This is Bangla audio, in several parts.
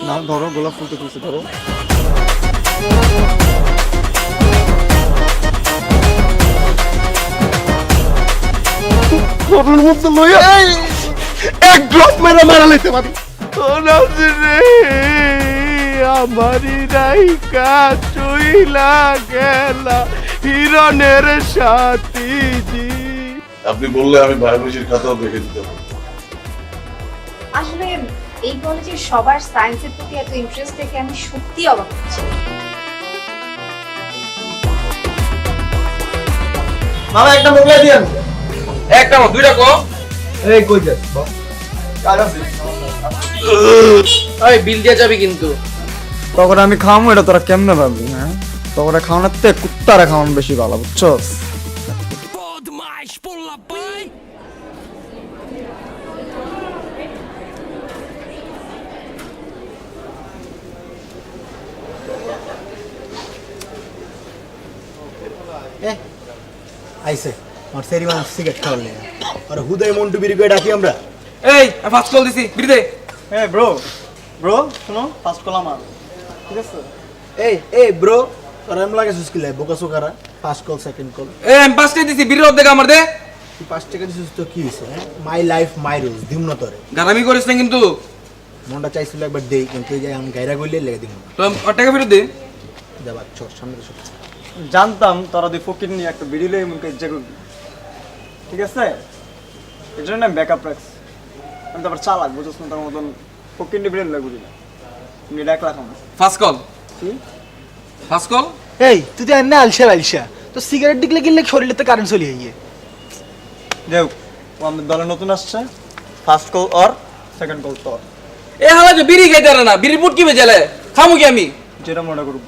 না ধরো, গোলাপ ফুল তো তুলছে, ধরো। বটলের মধ্যে লইয়া এক ড্রপ মেরে মারা লাইতে পারি। ও নাজরে আমারি রাইকা চইলা গেলা হিরণের সাথী জি। আপনি বললে আমি বায়োলজির খাতাও দেখে দিতে পারি। আসলে এই কলেজের সবার সায়েন্সের প্রতি এত ইন্টারেস্ট দেখে আমি সত্যি অবাক হচ্ছি। মামা একটা মোগলাই দিয়েন। একটা না দুইটা কো। এই কই যাস কাজ আছে। ওই বিল দিয়ে যাবি কিন্তু। তখন আমি খাওয়াবো, এটা তোরা কেমনে ভাববি? হ্যাঁ, তখন খাওয়ানোর থেকে কুত্তারা খাওয়ানো বেশি ভালো, বুঝছস? আইসে আমার সেরিমান সিগারেট খাওয়ালে আর হুদাই মন্টু বিড়ি করে ডাকি আমরা। এই ফাস্ট কল দিছি বিল দে। হ্যাঁ ব্রো, ব্রো শোনো, ফার্স্ট কল আমার, ঠিক আছে? এই ব্রো তোর এম লাগে সুস্কিলে বোকা সোকারা। First call second call. এই আমি পাঁচটা দিছি বিল অর্ধেক আমার দে। তুই 5 টাকা দিছিস তো কি হইছে? হ্যাঁ, মাই লাইফ মাই রুলস দিম না তোরে। গারামি করিস না কিন্তু। মনটা চাইছিল একবার দেই, কিন্তু এই যে আমি গায়রা কইলে লেগে দিম। তো ওর টাকা ফেরত দে। দেবা চোর সামনে তো। জানতাম তোরা দুই ফকির নিয়ে একটা ভিডিও লই মুখে ইচ্ছা করবি, ঠিক আছে? এর জন্য আমি ব্যাকআপ রাখছি। আমি তো আবার চালাক, বুঝছ না? তোর মতন ফকির নিয়ে ভিডিও লাগবে না। তুমি ডাক রাখো না। ফাস্ট কল কি ফাস্ট কল? এই তুই তো এনে আলসা তো সিগারেট দিকলে গিলে শরীরে তো কারেন্ট চলে গিয়ে। দেখ, ও আমাদের দলে নতুন আসছে। First call or second call তোর। এ হালা যে বিড়ি খাইতে পারে না, বিড়ির পুট কি বেজালে খামু কি আমি? যেটা মনে করুক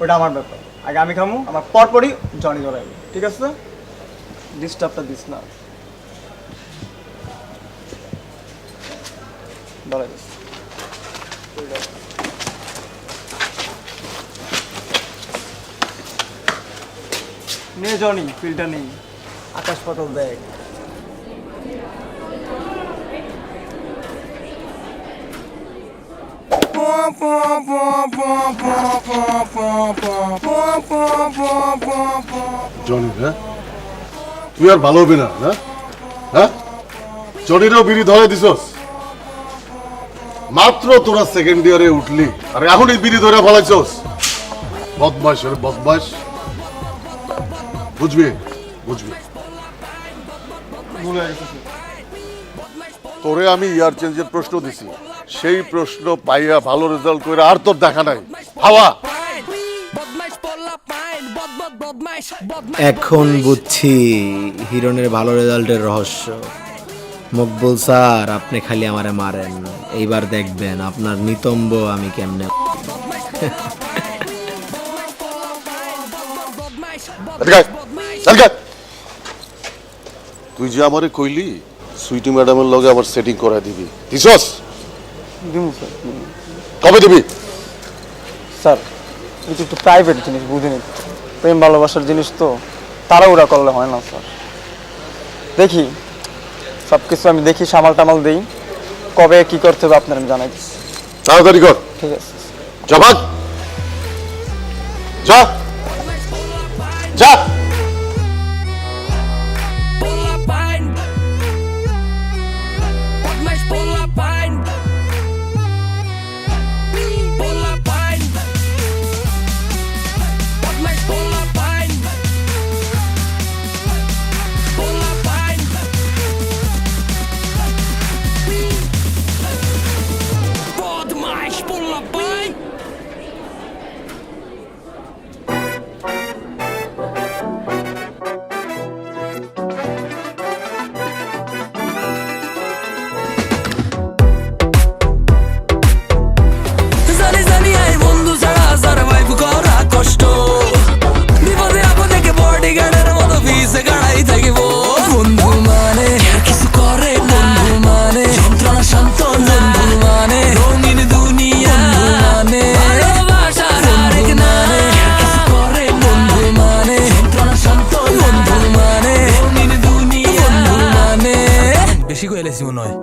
ওটা আমার ব্যাপার। আগে আমি খামু, আমার পরপরই জনি ধরাইবে, ঠিক আছে? ডিস্টার্বটা দিস না। ধরাই দিস। নে জনি, ফিল্টার নেই, আকাশ পাতাল দেখ। জনি, হ্যাঁ তুই আর ভালো হবে না, না? হ্যাঁ, জনিরও বিড়ি ধরে দিছস। মাত্র তোরা সেকেন্ড ইয়ারে উঠলি আর এখন এই বিড়ি ধরে ফেলাইছস। বদমাস রে বদমাস, বুঝবি বুঝবি। তোরে আমি ইয়ার চেঞ্জের প্রশ্ন দিছি, সেই প্রশ্ন পাইয়া ভালো রেজাল্ট করে আর তোর দেখা নাই। হাওয়া এখন বুঝছি হিরণের ভালো রেজাল্টের রহস্য। মকবুল স্যার, আপনি খালি আমারে মারেন, এইবার দেখবেন আপনার নিতম্ব আমি কেমনে। তুই যে আমারে কইলি সুইটি ম্যাডামের লগে আবার সেটিং করাই দিবি, দিছস? কবে দিবি? স্যার এটা একটু প্রাইভেট জিনিস, বুঝিনি। প্রেম ভালোবাসার জিনিস তো তাড়াহুড়া করলে হয় না স্যার। দেখি সব কিছু আমি দেখি, সামাল টামাল দেই। কবে কি করতে হবে আপনার আমি জানাই দিচ্ছি। তাড়াতাড়ি কর। ঠিক আছে। যা ভাগ, যা যা। বেশি কইলেছি মনে হয়।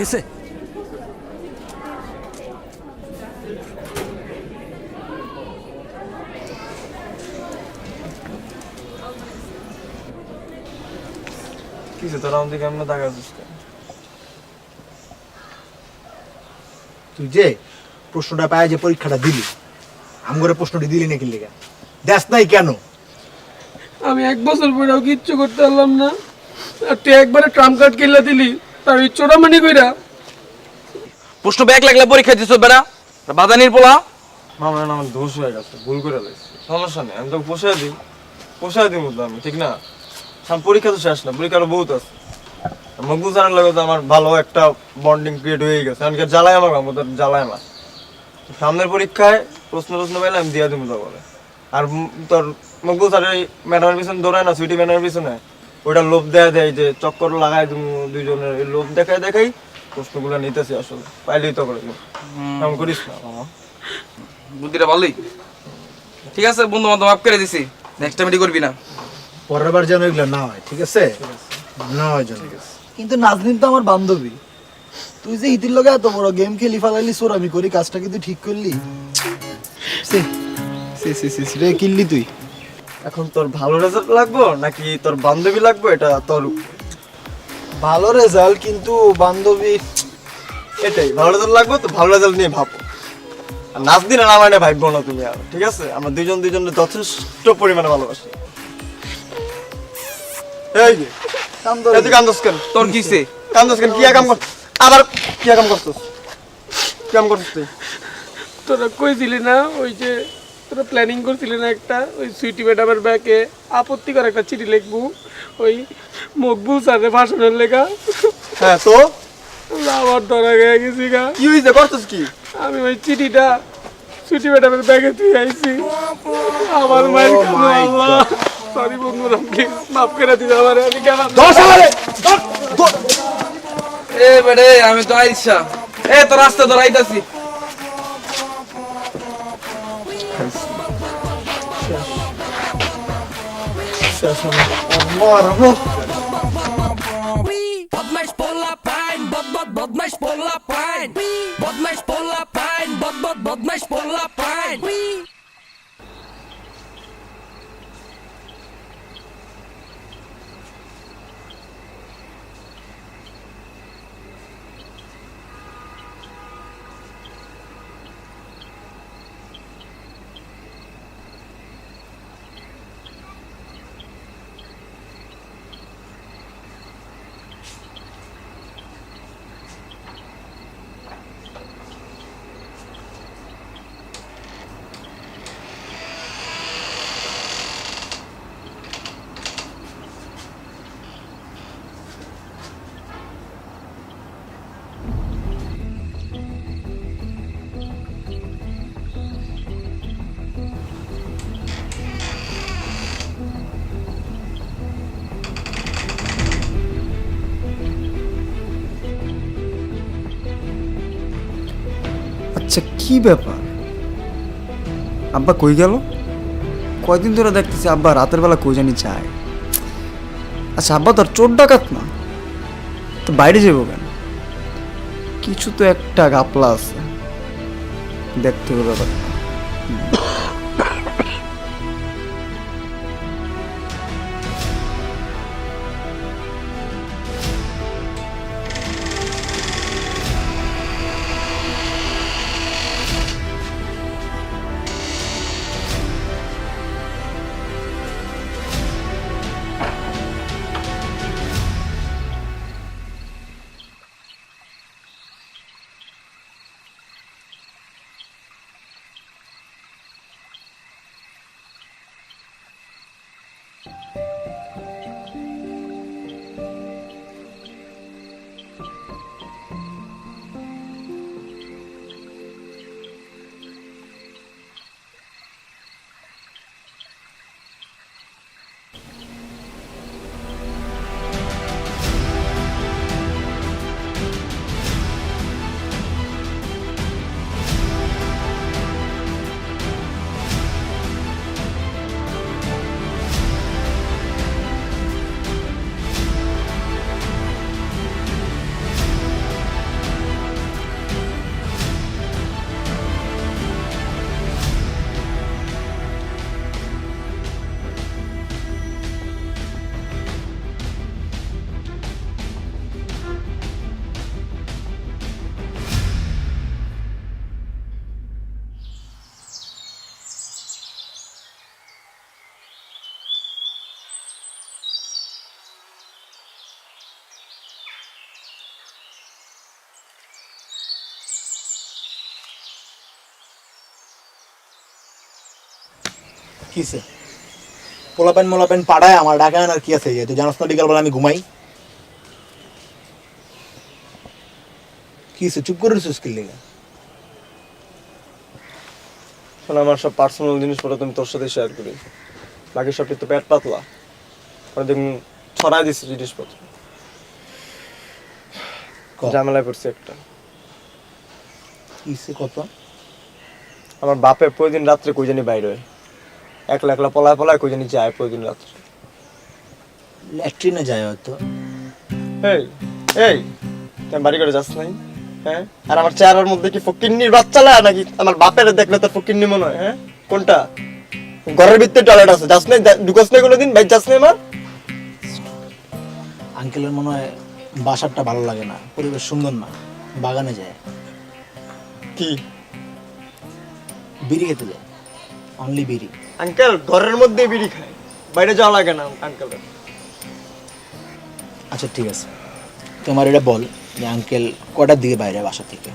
গেছে। কিছু তোরা আমাদের কেমন দেখা যাচ্ছে? তুই যে প্রশ্নটা পায় যে পরীক্ষাটা দিলি আমগরে প্রশ্নটি দিলি নাকি লেগে দেখ নাই কেন? আমি 1 বছর পরেও কিচ্ছু করতে পারলাম না, আর তুই একবারে ট্রাম্প কার্ড কিল্লা দিলি, তার চোরামানি কইরা। প্রশ্ন ব্যাক লাগলে পরীক্ষা দিছ বেড়া বাদানির পোলা। মামা না আমার দোষ হয়ে গেছে, ভুল করে লাগছে, সমস্যা নেই, আমি তো পোষায় দিব তো আমি, ঠিক না? পরীক্ষা তো শেষ না, পরীক্ষা আরো বহুত আছে। মকবুল স্যারের লগে তো আমার ভালো একটা বন্ডিং ক্রিয়েট হয়ে গেছে, এমনকি জ্বালায় আমার কাম তো জ্বালায় না। সামনের পরীক্ষায় প্রশ্ন পাইলে আমি দিয়া দিব বলে। আর তোর মকবুল স্যারের ম্যাডামের পিছনে দৌড়ায় না, সুইটি ম্যাডামের পিছনে, ওইটা লোভ দেয় যে চক্কর লাগাই তুমি দুইজনের, এই লোভ দেখাই প্রশ্নগুলো নিতেছি, আসলে পাইলেই তো করে এমন করিস না মামা। বুদ্ধিটা ভালোই, ঠিক আছে বন্ধু বান্ধব মাফ করে দিছি, নেক্সট টাইম এটি করবি না। পরের বার যেন এগুলো না হয়, ঠিক আছে? না হয় যেন। কিন্তু নাজনীন তো আমার বান্ধবী, তুই যে ইতির লগে এত বড় গেম খেলি ফালাইলি, সোর আমি করি কাজটা কিন্তু ঠিক করলি। সে সে সে সে রে কিল্লি তুই। এখন তোর ভালো রেজাল্ট লাগবো নাকি তোর বান্ধবী লাগবো, এটা তোর ভালো রেজাল্ট, কিন্তু বান্ধবী এটাই ভালো রেজাল্ট লাগবে, তো ভালো রেজাল্ট নিয়ে ভাবো। আর নাচ দিন আর আমার ভাববো না তুমি, আর ঠিক আছে? আমরা দুজনের যথেষ্ট পরিমাণে ভালোবাসি। এই যে তুই কান্দোস কেন? তোর কিসে কান্দোস কেন? কি কাম কর, আবার কি কাম করছিস? কি কাম করছিস তুই? তোরা কইছিলি না ওই যে তোরা প্ল্যানিং করছিলি না একটা, ওই সুইটি ম্যাডামের ব্যাকে আপত্তিকর একটা চিঠি লিখবো ওই মকবুল স্যারের ভাষণের লেখা। হ্যাঁ তো আমার ধরা গিয়ে গেছি গা। কি হয়েছে, করছিস কি? আমি ওই চিঠিটা সুইটি ম্যাডামের ব্যাগে তুই আইছি, আমার মায়ের আল্লাহ, সরি বন্ধুরা, মাফ করে দিতে পারে, আমি কেন এ বেড়ে আমি তো আইসা এ তো রাস্তা ধর আইতাছি। বদমাইশ পোলা পাইন বদমাইশ পোলা পাইন বদমাইশ পোলা পাইন বদমাইশ পোলা পাইন। আচ্ছা কি ব্যাপার, আব্বা কই গেল? কয়দিন ধরে দেখতেছি আব্বা রাতের বেলা কই জানি যায়। আচ্ছা আব্বা তো আর চোর ডাকাত না, তো বাইরে যাবো কেন? কিছু তো একটা গাপলা আছে, দেখতে হবে ব্যাপারটা। কিসে পোলাপেন মোলাপেন পাড়ায় আমার ঢাকা আনার কি আছে? তুই জানাস না বিকালবেলা আমি ঘুমাই? কিসে চুপ করে রইছিস কি লেগে? শোন, আমার সব পার্সোনাল জিনিসপত্র তুমি তোর সাথে শেয়ার করি, বাকি সব তো পেট পাতলা দেখুন ছড়াই দিচ্ছি জিনিসপত্র। ঝামেলায় পড়ছি একটা। কিসে কত? আমার বাপে প্রতিদিন রাত্রে কই জানি বাইরে হয়, একলা একলা পলায় পলায় কই জানি যায় প্রতিদিন রাত্রে। ল্যাট্রিনে যায় হয়তো। এই এই তুই বাড়ি করে যাস নাই? হ্যাঁ, আর আমার চেহারার মধ্যে কি ফকিন্নির বাচ্চা লাগে নাকি? আমার বাপের দেখলে তোর ফকিন্নি মনে হয়? হ্যাঁ, কোনটা? ঘরের ভিতরে টয়লেট আছে, যাস নাই? ঢুকাস নাই কোনোদিন? বাইক যাস নাই আমার? আঙ্কেলের মনে হয় বাসারটা ভালো লাগে না, পরিবেশ সুন্দর না, বাগানে যায়। কি বিড়ি খেতে যায়, অনলি বিড়ি। আঙ্কেল ঘরের মধ্যে বিড়ি খায়, বাইরে যাওয়া লাগে না আঙ্কেল। আচ্ছা ঠিক আছে, তোমার এটা বল যে আঙ্কেল কটার দিকে বাইরে বাসা থেকে?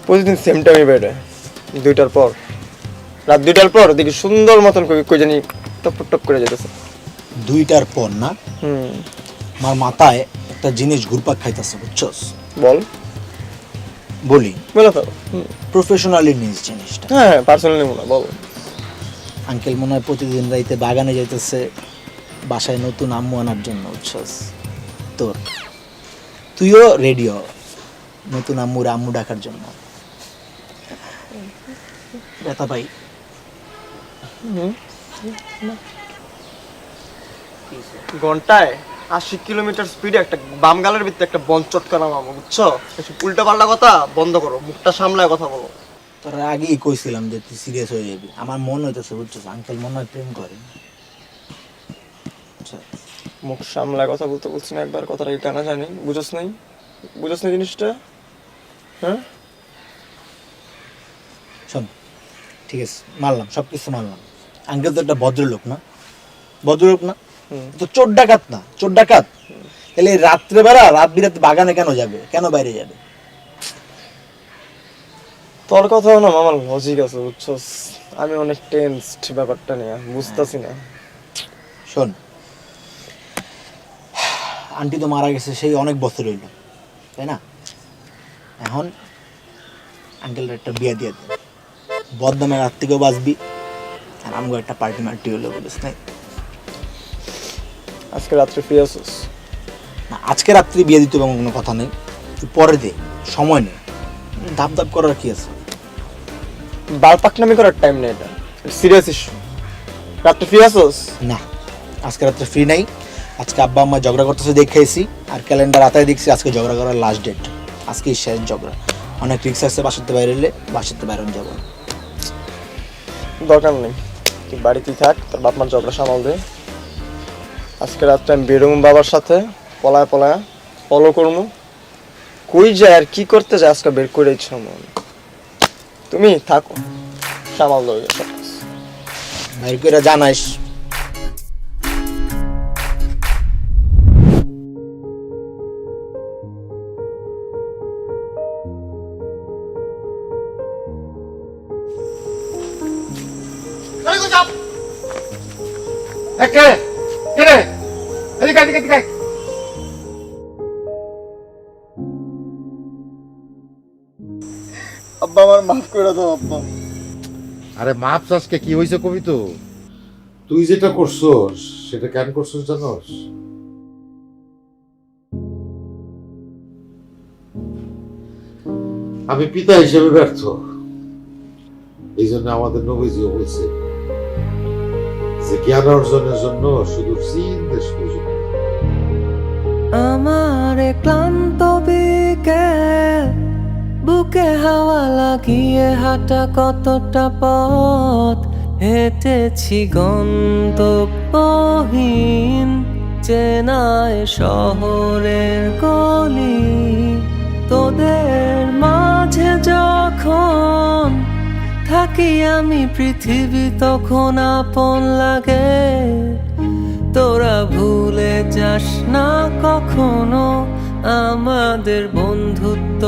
প্রতিদিন সেম টাইমে বাইরে, 2টার পর, রাত 2টার পর দেখি সুন্দর মতন কই জানি টপ টপ করে যেতেছে। 2টার পর না? আমার মাথায় একটা জিনিস ঘুরপাক খাইতেছে, বুঝছস? বল। বলি? বলো তো। প্রফেশনালি নিজ জিনিসটা। হ্যাঁ, পার্সোনালি মনে বল। আঙ্কেল মনে হয় প্রতিদিন রাইতে বাগানে যাইতেছে বাসায় নতুন আম্মু আনার জন্য, বুঝছস? তোর তুইও রেডিও নতুন আম্মু ডাকার জন্য। ব্যথা পাই। ঘন্টায় 80 কিলোমিটার স্পিডে একটা বাম গালের ভিতরে একটা বন চটকানা মামা, বুঝছো? উল্টা পাল্টা কথা বন্ধ করো, মুখটা সামলায় কথা বলো। তোর আগেই কইছিলাম যে তুই সিরিয়াস হয়ে যাবি। আমার মন হইতেছে, বুঝছস? আঙ্কেল মনে হয় প্রেম করে। মুখ সামলায় কথা বলতে বলছি না একবার, কথাটা কি কানা জানি? বুঝছ নাই? বুঝছ না জিনিসটা? হ্যাঁ, শোন, ঠিক আছে, মানলাম, সবকিছু মানলাম। আঙ্কেল তো একটা ভদ্রলোক না? ভদ্রলোক না তো চোর ডাকাত না? চোর ডাকাত। তাহলে রাত্রেবেলা রাত বিরাতে বাগানে কেন যাবে, কেন বাইরে যাবে? তোর কথাও না মামার লজিক আছে, বুঝছস? আমি অনেক টেনসড ব্যাপারটা নিয়ে, বুঝতেছি না। শোন, আন্টি তো মারা গেছে সেই অনেক বছর হইল, তাই না? এখন আঙ্কেলের একটা বিয়ে দিয়ে দে, বদনামের রাত থেকেও বাঁচবি, আর আমগো একটা পার্টি মার্টি হলো, বলিস নাই? আজকে রাত্রে ফ্রি আছিস? না, আজকে রাত্রি বিয়ে দিতে হবে কোনো কথা নেই, তুই পরে দে, সময় নেই, ধাপ ধাপ করার কি আছে? বালপাকনামি করার টাইম নেই, এটা সিরিয়াস ইস্যু। রাত্রে ফ্রি আছিস? না, আজকে রাত্রে ফ্রি নাই। আজকে আব্বা আম্মা ঝগড়া করতেছে দেখেছি, আর ক্যালেন্ডার হাতায় দেখছি আজকে ঝগড়া করার লাস্ট ডেট, আজকেই শেষ ঝগড়া। অনেক রিক্স আছে, বাসাতে বাইরে এলে বাসাতে বাইরে যাবো। দরকার নেই, তুই বাড়িতেই থাক, তোর বাপ মার ঝগড়া সামাল দে। আজকে রাত্রে আমি বেরোম বাবার সাথে, পলায় পলায় ফলো করবো, কই যায় আর কি করতে যায় আজকে বের করে ইচ্ছা মন। তুমি থাকো, সামাল দেবে সব কিছু। বাইরে করে জানাইস। আব্বা আমার মাফ করে দাও আব্বা। আরে মাপ চাষকে কি হয়েছে কবি? তো তুই যেটা করছস সেটা কেন করছস জানোস? আমি পিতা হিসেবে ব্যর্থ, এই জন্য আমাদের নবীজিও বলছে যে জ্ঞান অর্জনের জন্য শুধু চীন দেশ প্রয়োজন। আমার ক্লান্ত বিকেল, বুকে হাওয়া লাগিয়ে হাঁটা কতটা পথ হেঁটেছি গন্তব্যহীন চেনায় শহরের গলি। তোদের মাঝে যখন থাকি আমি পৃথিবী তখন আপন লাগে। তোরা ভুলে যাস না কখনো আমাদের বন্ধুত্ব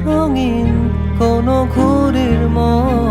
রঙিন কোনো ঘুড়ির মতো।